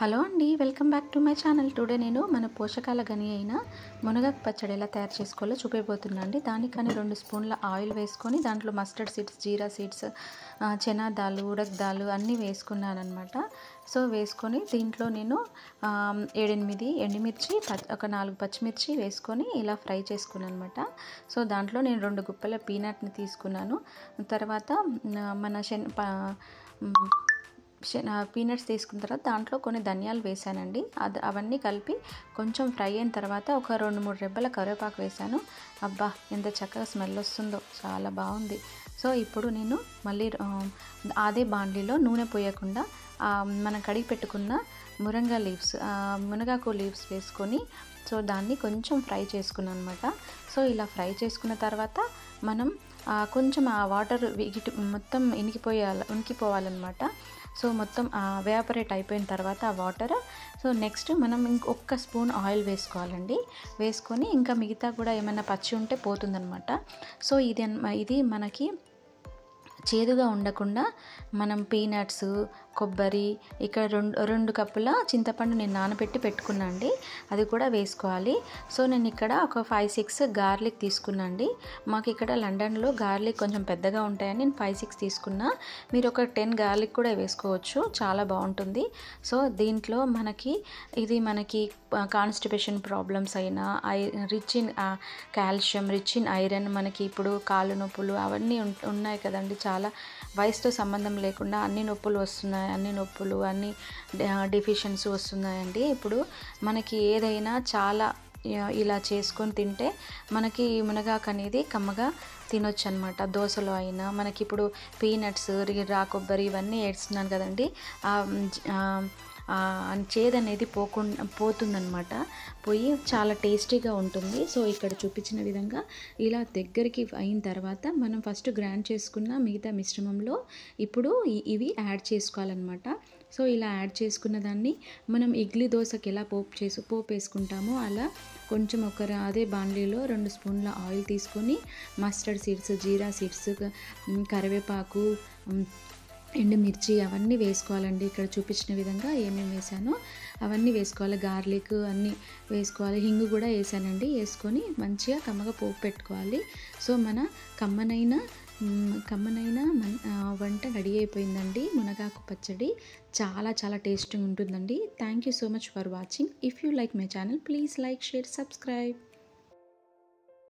Hello అండి, welcome back to my channel. Today నేను మన పోషకాల గని అయిన మునగాకు పచ్చడి ఎలా తయారు చేసుకోవాలో చూపిపోతున్నా అండి. దానికని 2 స్పూన్ల ఆయిల్ వేసుకొని దాంట్లో మస్టర్డ్ సీడ్స్, జీరా సీడ్స్, చనా దాలు, ఉడక్ దాలు అన్నీ వేసుకున్నానమాట. సో వేసుకొని దీంట్లో నేను 7-8 ఎండుమిర్చి, ఒక 4 పచ్చిమిర్చి వేసుకొని ఇలా ఫ్రై చేసుకున్నాను అనమాట. సో దాంట్లో నేను 2 గుప్పల పీనట్ని తీసుకున్నాను. తర్వాత మన పీనట్స్ తీసుకున్న తర్వాత దాంట్లో కొన్ని ధనియాలు వేసానండి. అవన్నీ కలిపి కొంచెం ఫ్రై అయిన తర్వాత ఒక 2-3 రెబ్బల కరివేపాకు వేసాను. అబ్బా, ఎంత చక్కగా స్మెల్ వస్తుందో, చాలా బాగుంది. సో ఇప్పుడు నేను మళ్ళీ అదే బాండీలో నూనె పోయకుండా మనం కడిగి పెట్టుకున్న మునగాకు లీవ్స్ వేసుకొని సో దాన్ని కొంచెం ఫ్రై చేసుకున్నాను అనమాట. సో ఇలా ఫ్రై చేసుకున్న తర్వాత మనం కొంచెం ఆ వాటర్ మొత్తం ఉనికిపోవాలన్నమాట. సో మొత్తం వేపరేట్ అయిపోయిన తర్వాత ఆ వాటర్, సో నెక్స్ట్ మనం ఇంకొక స్పూన్ ఆయిల్ వేసుకోవాలండి. వేసుకొని ఇంకా మిగతా కూడా ఏమైనా పచ్చి ఉంటే పోతుందన్నమాట. సో ఇది మనకి చేదుగా ఉండకుండా మనం పీనట్స్, కొబ్బరి, ఇక్కడ 2 కప్పుల చింతపండు నేను నానబెట్టి పెట్టుకున్నా అండి, అది కూడా వేసుకోవాలి. సో నేను ఇక్కడ ఒక 5-6 గార్లిక్ తీసుకున్నా అండి. మాకు ఇక్కడ లండన్లో గార్లిక్ కొంచెం పెద్దగా ఉంటాయని నేను 5-6 తీసుకున్నా. మీరు ఒక 10 గార్లిక్ కూడా వేసుకోవచ్చు, చాలా బాగుంటుంది. సో దీంట్లో ఇది మనకి కాన్స్టిపేషన్ ప్రాబ్లమ్స్ అయినా, rich in calcium, rich in iron, మనకి ఇప్పుడు కాళ్ళు నొప్పులు అవన్నీ ఉన్నాయి కదండి. చాలా వయసుతో సంబంధం లేకుండా అన్ని నొప్పులు వస్తున్నాయి, అన్ని డెఫిషియన్సీ వస్తున్నాయండి. ఇప్పుడు మనకి ఏదైనా చాలా ఇలా చేసుకొని తింటే మనకి మునగాకు అనేది కమ్మగా తినొచ్చు అనమాట. దోశలో అయినా మనకి ఇప్పుడు పీనట్స్, రా కొబ్బరి ఇవన్నీ వేస్తున్నాను కదండి, చేదు అనేది పోతుందన్నమాట, పోయి చాలా టేస్టీగా ఉంటుంది. సో ఇక్కడ చూపించిన విధంగా ఇలా దగ్గరికి అయిన తర్వాత మనం ఫస్ట్ గ్రైండ్ చేసుకున్న మిగతా మిశ్రమంలో ఇప్పుడు ఇవి యాడ్ చేసుకోవాలన్నమాట. సో ఇలా యాడ్ చేసుకున్న దాన్ని మనం ఇడ్లీ దోశకి ఎలా పోపు వేసుకుంటామో అలా కొంచెం అదే బాండ్లీలో 2 స్పూన్ల ఆయిల్ తీసుకొని మస్టర్డ్ సీడ్స్, జీరా సీడ్స్, కరివేపాకు, ఎండుమిర్చి అవన్నీ వేసుకోవాలండి. ఇక్కడ చూపించిన విధంగా ఏమేమి వేసానో అవన్నీ వేసుకోవాలి. గార్లిక్ అన్నీ వేసుకోవాలి, హింగు కూడా వేసానండి. వేసుకొని మంచిగా కమ్మగా పోపు పెట్టుకోవాలి. సో మన కమ్మనైన వంట రెడీ అయిపోయిందండి. మునగాకు పచ్చడి చాలా చాలా టేస్టీగా ఉంటుందండి. Thank you so much for watching. If you like my channel, please like, share, subscribe.